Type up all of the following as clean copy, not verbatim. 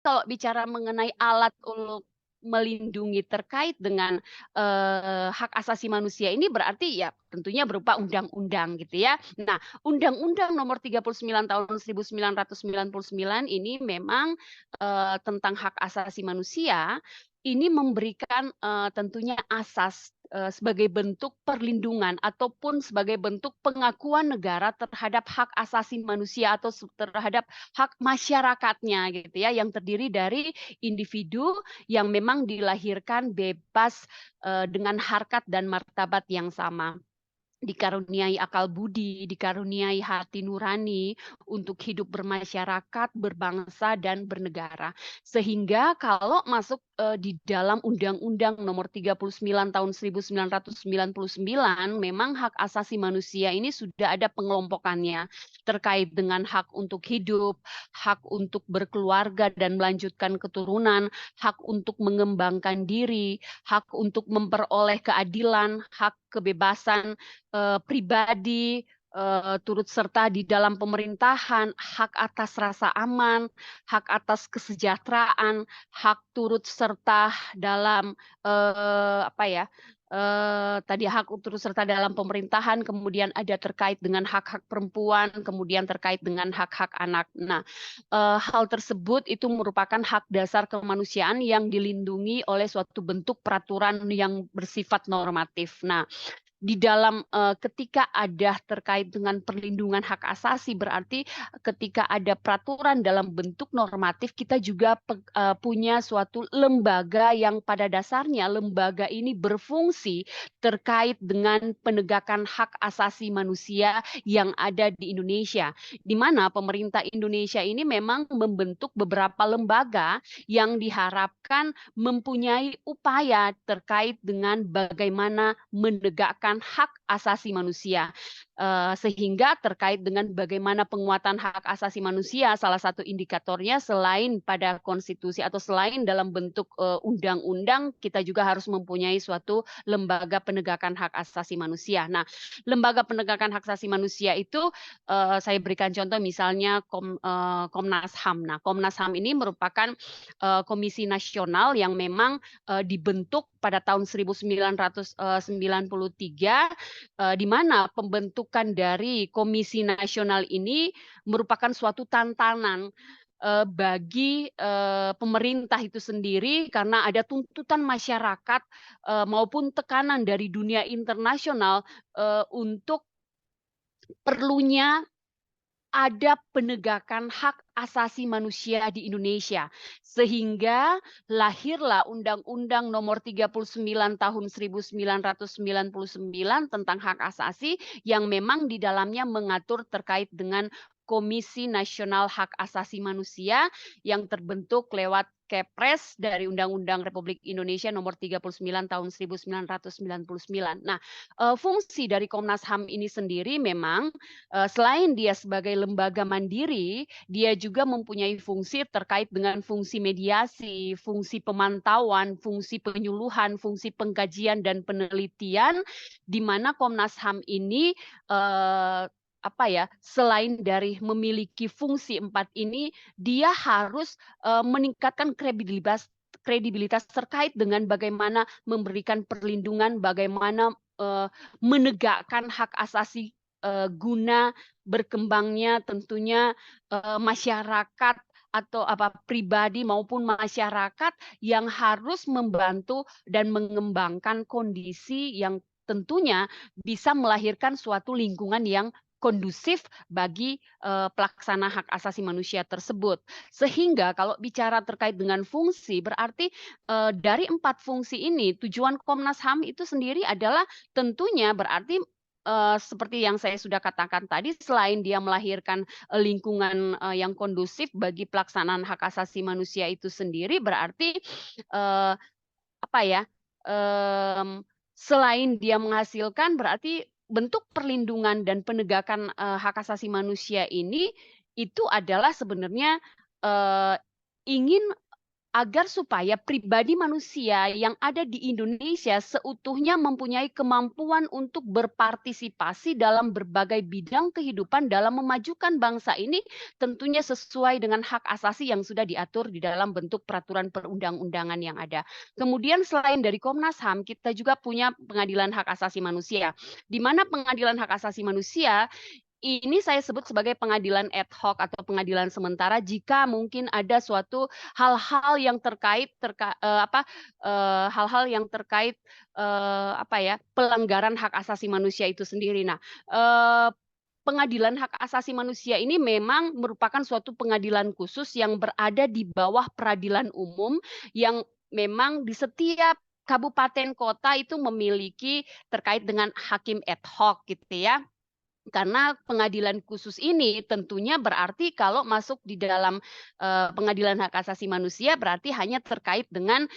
Kalau bicara mengenai alat untuk melindungi terkait dengan, hak asasi manusia ini berarti ya tentunya berupa undang-undang gitu ya. Nah, Undang-Undang Nomor 39 Tahun 1999 ini memang, tentang hak asasi manusia, ini memberikan, tentunya asas, sebagai bentuk perlindungan ataupun sebagai bentuk pengakuan negara terhadap hak asasi manusia atau terhadap hak masyarakatnya gitu ya, yang terdiri dari individu yang memang dilahirkan bebas, dengan harkat dan martabat yang sama. Dikaruniai akal budi, dikaruniai hati nurani untuk hidup bermasyarakat, berbangsa, dan bernegara. Sehingga kalau masuk, di dalam Undang-Undang Nomor 39 Tahun 1999 memang hak asasi manusia ini sudah ada pengelompokannya, terkait dengan hak untuk hidup, hak untuk berkeluarga dan melanjutkan keturunan, hak untuk mengembangkan diri, hak untuk memperoleh keadilan, hak kebebasan pribadi, turut serta di dalam pemerintahan, hak atas rasa aman, hak atas kesejahteraan, hak turut serta dalam, apa ya, tadi hak turut serta dalam pemerintahan, kemudian ada terkait dengan hak-hak perempuan, kemudian terkait dengan hak-hak anak. Nah, hal tersebut itu merupakan hak dasar kemanusiaan yang dilindungi oleh suatu bentuk peraturan yang bersifat normatif. Nah, di dalam, ketika ada terkait dengan perlindungan hak asasi, berarti ketika ada peraturan dalam bentuk normatif, kita juga punya suatu lembaga yang pada dasarnya lembaga ini berfungsi terkait dengan penegakan hak asasi manusia yang ada di Indonesia. Di mana pemerintah Indonesia ini memang membentuk beberapa lembaga yang diharapkan mempunyai upaya terkait dengan bagaimana menegakkan hak asasi manusia. Sehingga terkait dengan bagaimana penguatan hak asasi manusia, salah satu indikatornya selain pada konstitusi atau selain dalam bentuk, undang-undang, kita juga harus mempunyai suatu lembaga penegakan hak asasi manusia. Nah, lembaga penegakan hak asasi manusia itu, saya berikan contoh misalnya Komnas HAM. Nah, Komnas HAM ini merupakan, komisi nasional yang memang, dibentuk pada tahun 1993, di mana pembentukan dari Komisi Nasional ini merupakan suatu tantangan, bagi, pemerintah itu sendiri karena ada tuntutan masyarakat, maupun tekanan dari dunia internasional, untuk perlunya ada penegakan hak asasi manusia di Indonesia, sehingga lahirlah Undang-Undang Nomor 39 Tahun 1999 tentang hak asasi yang memang di dalamnya mengatur terkait dengan Komisi Nasional Hak Asasi Manusia yang terbentuk lewat Kepres dari Undang-Undang Republik Indonesia Nomor 39 Tahun 1999. Nah, fungsi dari Komnas HAM ini sendiri memang selain dia sebagai lembaga mandiri, dia juga mempunyai fungsi terkait dengan fungsi mediasi, fungsi pemantauan, fungsi penyuluhan, fungsi pengkajian dan penelitian, di mana Komnas HAM ini, apa ya, selain dari memiliki fungsi 4 ini, dia harus, meningkatkan kredibilitas terkait dengan bagaimana memberikan perlindungan, bagaimana, menegakkan hak asasi guna berkembangnya tentunya, masyarakat atau apa, pribadi maupun masyarakat yang harus membantu dan mengembangkan kondisi yang tentunya bisa melahirkan suatu lingkungan yang kondusif bagi, pelaksana hak asasi manusia tersebut. Sehingga kalau bicara terkait dengan fungsi berarti, dari 4 fungsi ini tujuan Komnas HAM itu sendiri adalah tentunya berarti seperti yang saya sudah katakan tadi, selain dia melahirkan, lingkungan, yang kondusif bagi pelaksanaan hak asasi manusia itu sendiri, berarti, eee, apa ya, selain dia menghasilkan, berarti bentuk perlindungan dan penegakan, hak asasi manusia ini, itu adalah sebenarnya, eee, ingin agar supaya pribadi manusia yang ada di Indonesia seutuhnya mempunyai kemampuan untuk berpartisipasi dalam berbagai bidang kehidupan dalam memajukan bangsa ini, tentunya sesuai dengan hak asasi yang sudah diatur di dalam bentuk peraturan perundang-undangan yang ada. Kemudian selain dari Komnas HAM, kita juga punya Pengadilan Hak Asasi Manusia, di mana Pengadilan Hak Asasi Manusia ini saya sebut sebagai pengadilan ad hoc atau pengadilan sementara jika mungkin ada suatu hal-hal yang terkait hal-hal yang terkait, pelanggaran hak asasi manusia itu sendiri. Nah, Pengadilan Hak Asasi Manusia ini memang merupakan suatu pengadilan khusus yang berada di bawah peradilan umum, yang memang di setiap kabupaten kota itu memiliki terkait dengan hakim ad hoc gitu ya. Karena pengadilan khusus ini tentunya berarti kalau masuk di dalam, pengadilan hak asasi manusia berarti hanya terkait dengan,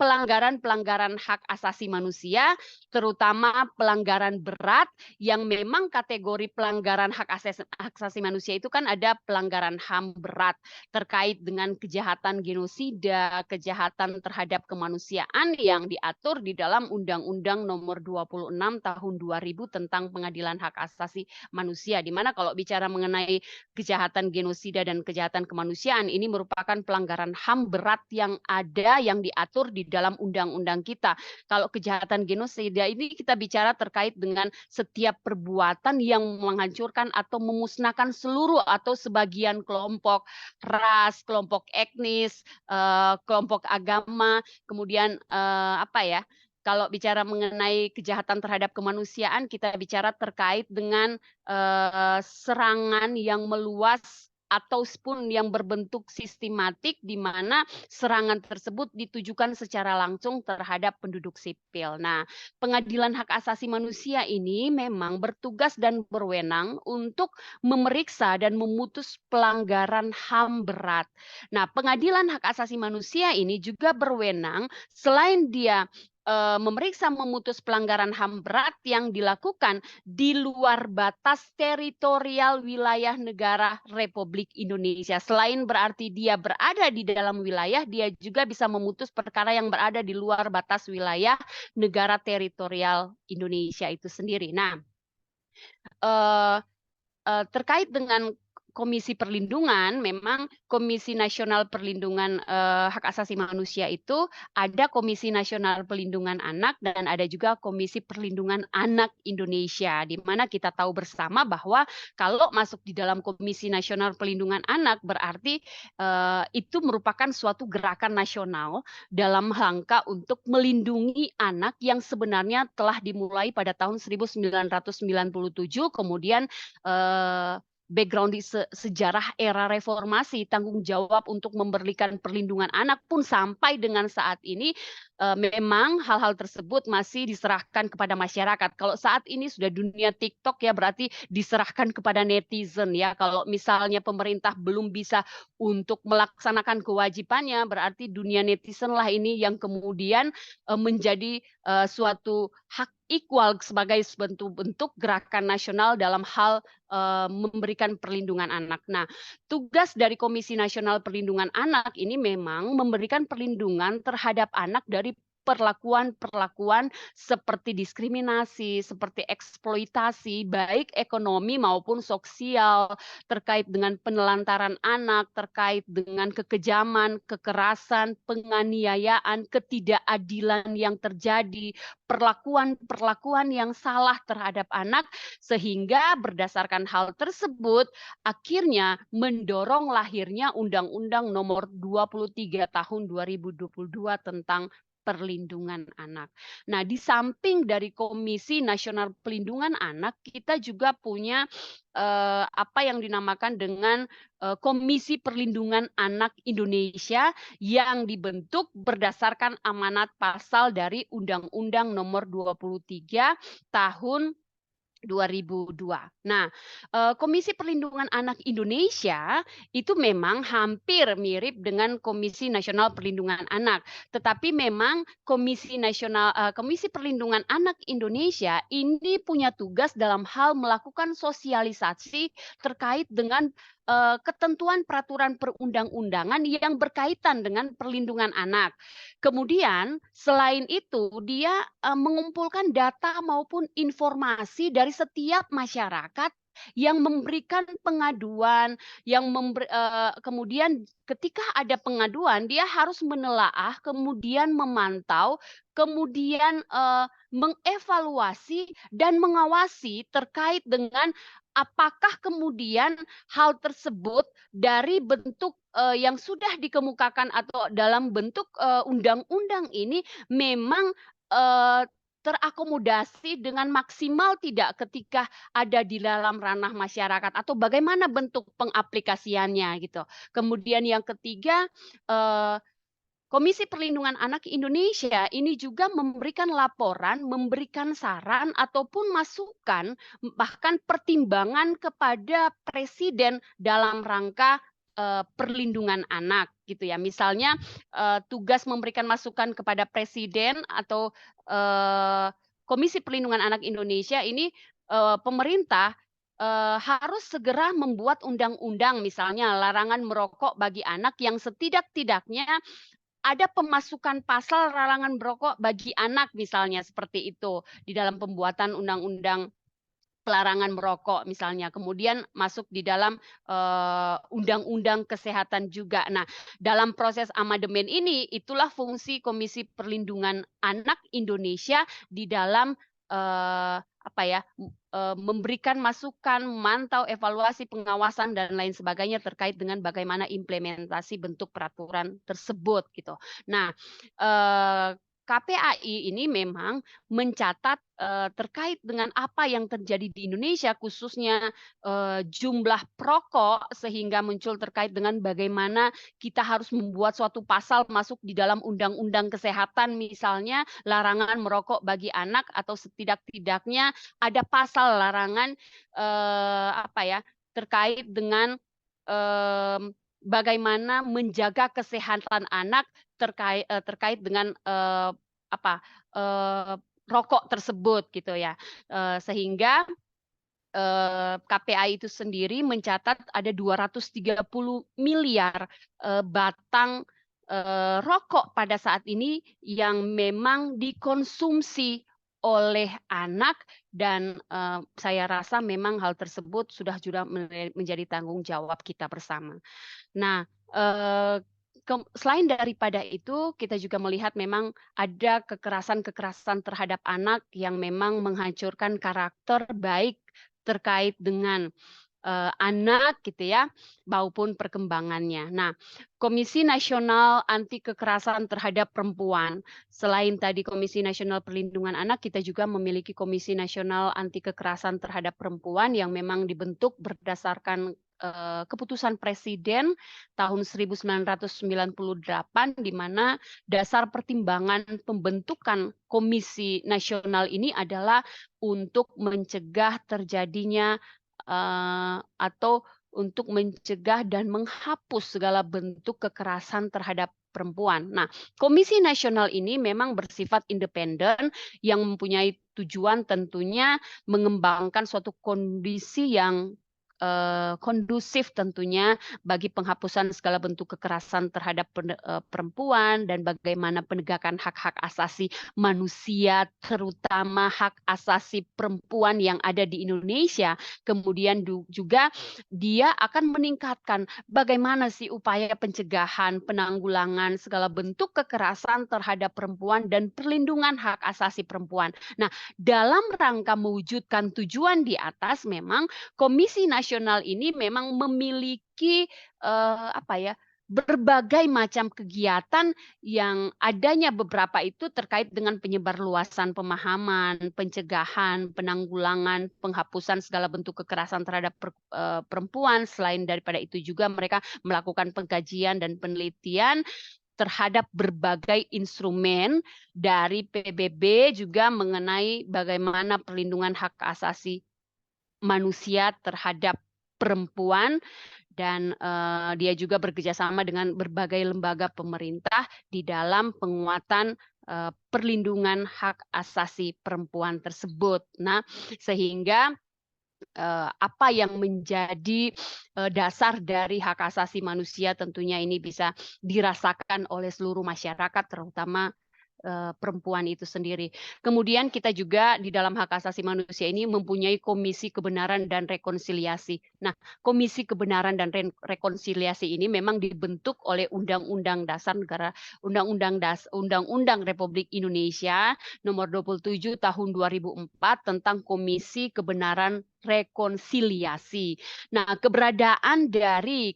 pelanggaran-pelanggaran hak asasi manusia, terutama pelanggaran berat yang memang kategori pelanggaran hak asasi manusia itu kan ada pelanggaran HAM berat terkait dengan kejahatan genosida, kejahatan terhadap kemanusiaan yang diatur di dalam Undang-Undang Nomor 26 Tahun 2000 tentang Pengadilan Hak Asasi Manusia. Di mana kalau bicara mengenai kejahatan genosida dan kejahatan kemanusiaan ini merupakan pelanggaran HAM berat yang ada yang diatur di dalam undang-undang kita. Kalau kejahatan genosida ini kita bicara terkait dengan setiap perbuatan yang menghancurkan atau memusnahkan seluruh atau sebagian kelompok ras, kelompok etnis, kelompok agama, kemudian, kalau bicara mengenai kejahatan terhadap kemanusiaan, kita bicara terkait dengan, serangan yang meluas ataupun yang berbentuk sistematik, di mana serangan tersebut ditujukan secara langsung terhadap penduduk sipil. Nah, Pengadilan Hak Asasi Manusia ini memang bertugas dan berwenang untuk memeriksa dan memutus pelanggaran HAM berat. Nah, Pengadilan Hak Asasi Manusia ini juga berwenang selain dia memeriksa memutus pelanggaran HAM berat yang dilakukan di luar batas teritorial wilayah negara Republik Indonesia. Selain berarti dia berada di dalam wilayah, dia juga bisa memutus perkara yang berada di luar batas wilayah negara teritorial Indonesia itu sendiri. Nah, eee terkait dengan Komisi Perlindungan, memang Komisi Nasional Perlindungan, Hak Asasi Manusia itu ada Komisi Nasional Perlindungan Anak dan ada juga Komisi Perlindungan Anak Indonesia, di mana kita tahu bersama bahwa kalau masuk di dalam Komisi Nasional Perlindungan Anak berarti, itu merupakan suatu gerakan nasional dalam rangka untuk melindungi anak yang sebenarnya telah dimulai pada tahun 1997, kemudian background di sejarah era reformasi, tanggung jawab untuk memberikan perlindungan anak pun sampai dengan saat ini, memang hal-hal tersebut masih diserahkan kepada masyarakat. Kalau saat ini sudah dunia TikTok ya berarti diserahkan kepada netizen ya. Kalau misalnya pemerintah belum bisa untuk melaksanakan kewajibannya, berarti dunia netizen lah ini yang kemudian, menjadi, suatu hak equal sebagai bentuk gerakan nasional dalam hal memberikan perlindungan anak. Nah, tugas dari Komisi Nasional Perlindungan Anak ini memang memberikan perlindungan terhadap anak dari perlakuan-perlakuan seperti diskriminasi, seperti eksploitasi, baik ekonomi maupun sosial, terkait dengan penelantaran anak, terkait dengan kekejaman, kekerasan, penganiayaan, ketidakadilan yang terjadi, perlakuan-perlakuan yang salah terhadap anak, sehingga berdasarkan hal tersebut akhirnya mendorong lahirnya Undang-Undang Nomor 23 Tahun 2022 tentang perlindungan anak. Nah, di samping dari Komisi Nasional Perlindungan Anak, kita juga punya, apa yang dinamakan dengan, Komisi Perlindungan Anak Indonesia yang dibentuk berdasarkan amanat pasal dari Undang-Undang Nomor 23 Tahun 2002. Nah, Komisi Perlindungan Anak Indonesia itu memang hampir mirip dengan Komisi Nasional Perlindungan Anak, tetapi memang Komisi Perlindungan Anak Indonesia ini punya tugas dalam hal melakukan sosialisasi terkait dengan, ketentuan peraturan perundang-undangan yang berkaitan dengan perlindungan anak. Kemudian selain itu dia, mengumpulkan data maupun informasi dari setiap masyarakat yang memberikan pengaduan, kemudian ketika ada pengaduan dia harus menelaah, kemudian memantau, kemudian, mengevaluasi dan mengawasi terkait dengan apakah kemudian hal tersebut dari bentuk, yang sudah dikemukakan atau dalam bentuk, undang-undang ini memang, eee, terakomodasi dengan maksimal tidak ketika ada di dalam ranah masyarakat atau bagaimana bentuk pengaplikasiannya gitu. Kemudian yang ketiga, eee Komisi Perlindungan Anak Indonesia ini juga memberikan laporan, memberikan saran ataupun masukan, bahkan pertimbangan kepada presiden dalam rangka, perlindungan anak gitu ya. Misalnya, tugas memberikan masukan kepada presiden atau, Komisi Perlindungan Anak Indonesia ini, pemerintah, harus segera membuat undang-undang misalnya larangan merokok bagi anak yang setidak-tidaknya ada pemasukan pasal larangan merokok bagi anak misalnya seperti itu, di dalam pembuatan undang-undang pelarangan merokok misalnya, kemudian masuk di dalam, undang-undang kesehatan juga. Nah, dalam proses amandemen ini, itulah fungsi Komisi Perlindungan Anak Indonesia di dalam, apa ya, memberikan masukan, memantau, evaluasi, pengawasan, dan lain sebagainya terkait dengan bagaimana implementasi bentuk peraturan tersebut, gitu. Nah, KPAI ini memang mencatat, terkait dengan apa yang terjadi di Indonesia khususnya, jumlah perokok sehingga muncul terkait dengan bagaimana kita harus membuat suatu pasal masuk di dalam undang-undang kesehatan misalnya larangan merokok bagi anak atau setidak-tidaknya ada pasal larangan, apa ya, terkait dengan, bagaimana menjaga kesehatan anak terkait dengan, apa, eee, rokok tersebut gitu ya. Sehingga, KPAI itu sendiri mencatat ada 230 miliar, batang, rokok pada saat ini yang memang dikonsumsi oleh anak dan, saya rasa memang hal tersebut sudah menjadi tanggung jawab kita bersama. Nah, selain daripada itu, kita juga melihat memang ada kekerasan-kekerasan terhadap anak yang memang menghancurkan karakter baik terkait dengan, anak gitu ya, maupun perkembangannya. Nah, Komisi Nasional Anti Kekerasan Terhadap Perempuan, selain tadi Komisi Nasional Perlindungan Anak, kita juga memiliki Komisi Nasional Anti Kekerasan Terhadap Perempuan yang memang dibentuk berdasarkan, keputusan Presiden tahun 1998 di mana dasar pertimbangan pembentukan komisi nasional ini adalah untuk mencegah terjadinya, atau untuk mencegah dan menghapus segala bentuk kekerasan terhadap perempuan. Nah, komisi nasional ini memang bersifat independen yang mempunyai tujuan tentunya mengembangkan suatu kondisi yang, kondusif tentunya bagi penghapusan segala bentuk kekerasan terhadap perempuan dan bagaimana penegakan hak-hak asasi manusia, terutama hak asasi perempuan yang ada di Indonesia. Kemudian juga dia akan meningkatkan bagaimana sih upaya pencegahan, penanggulangan segala bentuk kekerasan terhadap perempuan dan perlindungan hak asasi perempuan. Nah, dalam rangka mewujudkan tujuan di atas memang Komisi Nasional ini memang memiliki, apa ya, berbagai macam kegiatan yang adanya beberapa itu terkait dengan penyebarluasan pemahaman, pencegahan, penanggulangan, penghapusan segala bentuk kekerasan terhadap perempuan. Selain daripada itu juga mereka melakukan pengkajian dan penelitian terhadap berbagai instrumen dari PBB juga mengenai bagaimana perlindungan hak asasi manusia terhadap perempuan dan, dia juga bekerjasama dengan berbagai lembaga pemerintah di dalam penguatan, perlindungan hak asasi perempuan tersebut. Nah, sehingga apa yang menjadi dasar dari hak asasi manusia, tentunya ini bisa dirasakan oleh seluruh masyarakat, terutama perempuan itu sendiri. Kemudian kita juga di dalam hak asasi manusia ini mempunyai Komisi Kebenaran dan Rekonsiliasi. Nah, Komisi Kebenaran dan Rekonsiliasi ini memang dibentuk oleh Undang-Undang Dasar Negara Undang-Undang Republik Indonesia Nomor 27 Tahun 2004 tentang Komisi Kebenaran Rekonsiliasi. Nah, keberadaan dari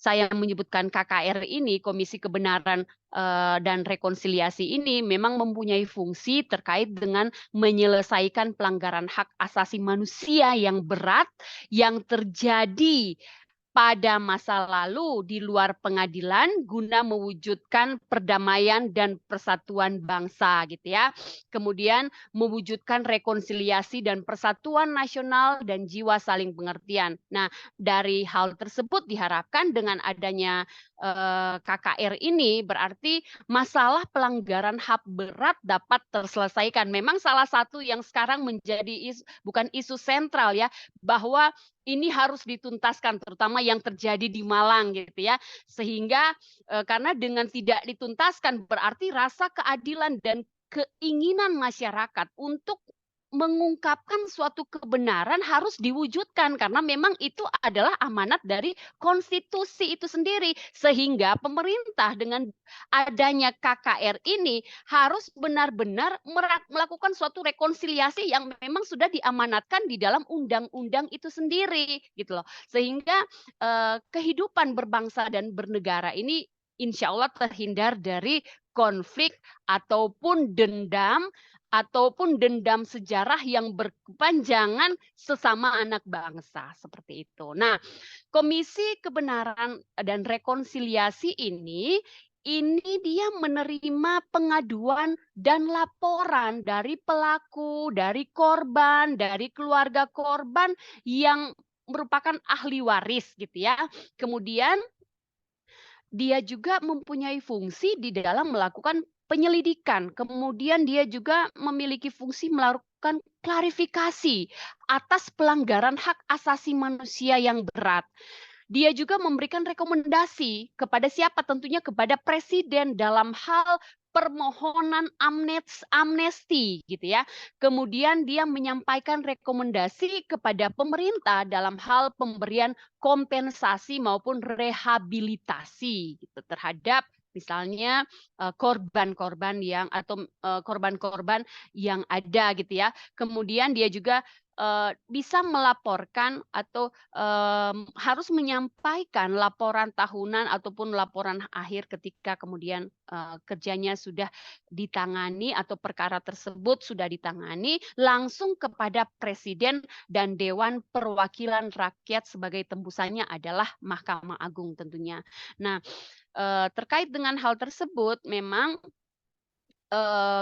saya menyebutkan KKR ini, Komisi Kebenaran dan Rekonsiliasi ini memang mempunyai fungsi terkait dengan menyelesaikan pelanggaran hak asasi manusia yang berat yang terjadi pada masa lalu di luar pengadilan guna mewujudkan perdamaian dan persatuan bangsa gitu ya. Kemudian mewujudkan rekonsiliasi dan persatuan nasional dan jiwa saling pengertian. Nah, dari hal tersebut diharapkan dengan adanya KKR ini berarti masalah pelanggaran HAM berat dapat terselesaikan. Memang salah satu yang sekarang menjadi bukan isu sentral ya, bahwa ini harus dituntaskan, terutama yang terjadi di Malang gitu ya. Sehingga karena dengan tidak dituntaskan berarti rasa keadilan dan keinginan masyarakat untuk mengungkapkan suatu kebenaran harus diwujudkan karena memang itu adalah amanat dari konstitusi itu sendiri. Sehingga pemerintah dengan adanya KKR ini harus benar-benar melakukan suatu rekonsiliasi yang memang sudah diamanatkan di dalam undang-undang itu sendiri gitu loh. Sehingga kehidupan berbangsa dan bernegara ini insya Allah terhindar dari konflik ataupun dendam sejarah yang berkepanjangan sesama anak bangsa seperti itu. Nah, Komisi Kebenaran dan Rekonsiliasi ini dia menerima pengaduan dan laporan dari pelaku, dari korban, dari keluarga korban yang merupakan ahli waris gitu ya. Kemudian dia juga mempunyai fungsi di dalam melakukan penyelidikan. Kemudian dia juga memiliki fungsi melakukan klarifikasi atas pelanggaran hak asasi manusia yang berat. Dia juga memberikan rekomendasi kepada siapa? Tentunya kepada presiden dalam hal permohonan amnesti gitu ya. Kemudian dia menyampaikan rekomendasi kepada pemerintah dalam hal pemberian kompensasi maupun rehabilitasi gitu terhadap misalnya korban-korban yang atau korban-korban yang ada gitu ya. Kemudian dia juga bisa melaporkan atau harus menyampaikan laporan tahunan ataupun laporan akhir ketika kemudian kerjanya sudah ditangani atau perkara tersebut sudah ditangani langsung kepada Presiden dan Dewan Perwakilan Rakyat sebagai tembusannya adalah Mahkamah Agung tentunya. Nah, terkait dengan hal tersebut memang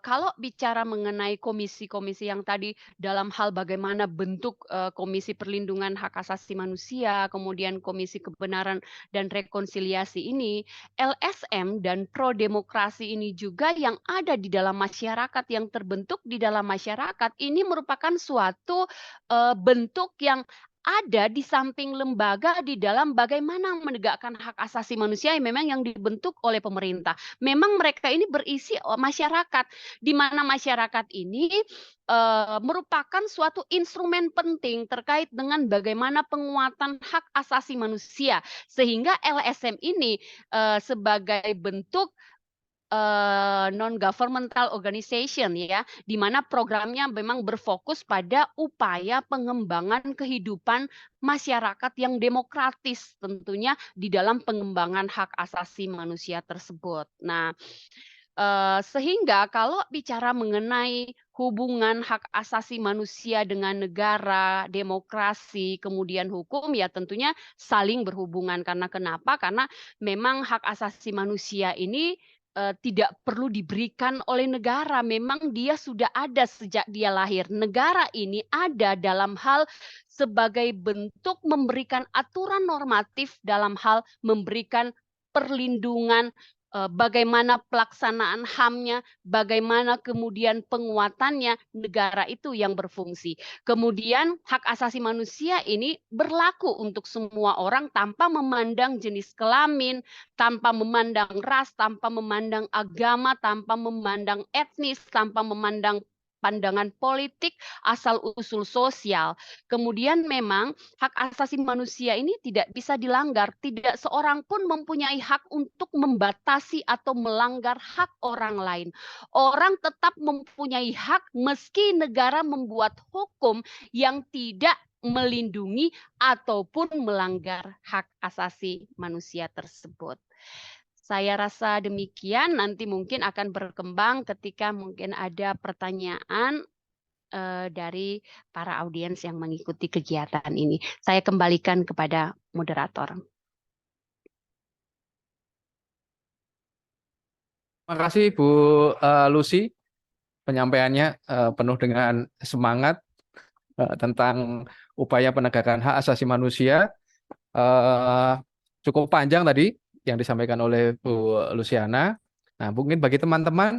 kalau bicara mengenai komisi-komisi yang tadi dalam hal bagaimana bentuk, Komisi Perlindungan Hak Asasi Manusia, kemudian Komisi Kebenaran dan Rekonsiliasi ini, LSM dan Pro Demokrasi ini juga yang ada di dalam masyarakat, yang terbentuk di dalam masyarakat, ini merupakan suatu, bentuk yang ada di samping lembaga di dalam bagaimana menegakkan hak asasi manusia yang memang yang dibentuk oleh pemerintah. Memang mereka ini berisi masyarakat, di mana masyarakat ini merupakan suatu instrumen penting terkait dengan bagaimana penguatan hak asasi manusia. Sehingga LSM ini sebagai bentuk non-governmental organization ya, di mana programnya memang berfokus pada upaya pengembangan kehidupan masyarakat yang demokratis tentunya di dalam pengembangan hak asasi manusia tersebut. Nah, sehingga kalau bicara mengenai hubungan hak asasi manusia dengan negara, demokrasi, kemudian hukum, ya tentunya saling berhubungan. Karena kenapa? Karena memang hak asasi manusia ini tidak perlu diberikan oleh negara, memang dia sudah ada sejak dia lahir. Negara ini ada dalam hal sebagai bentuk memberikan aturan normatif dalam hal memberikan perlindungan bagaimana pelaksanaan HAM-nya, bagaimana kemudian penguatannya, negara itu yang berfungsi. Kemudian hak asasi manusia ini berlaku untuk semua orang tanpa memandang jenis kelamin, tanpa memandang ras, tanpa memandang agama, tanpa memandang etnis, tanpa memandang pandangan politik, asal-usul sosial. Kemudian memang hak asasi manusia ini tidak bisa dilanggar. Tidak seorang pun mempunyai hak untuk membatasi atau melanggar hak orang lain. Orang tetap mempunyai hak meski negara membuat hukum yang tidak melindungi ataupun melanggar hak asasi manusia tersebut. Saya rasa demikian, nanti mungkin akan berkembang ketika mungkin ada pertanyaan dari para audiens yang mengikuti kegiatan ini. Saya kembalikan kepada moderator. Terima kasih Bu Lucy, penyampaiannya penuh dengan semangat tentang upaya penegakan hak asasi manusia. Cukup panjang tadi yang disampaikan oleh Bu Luciana. Nah, mungkin bagi teman-teman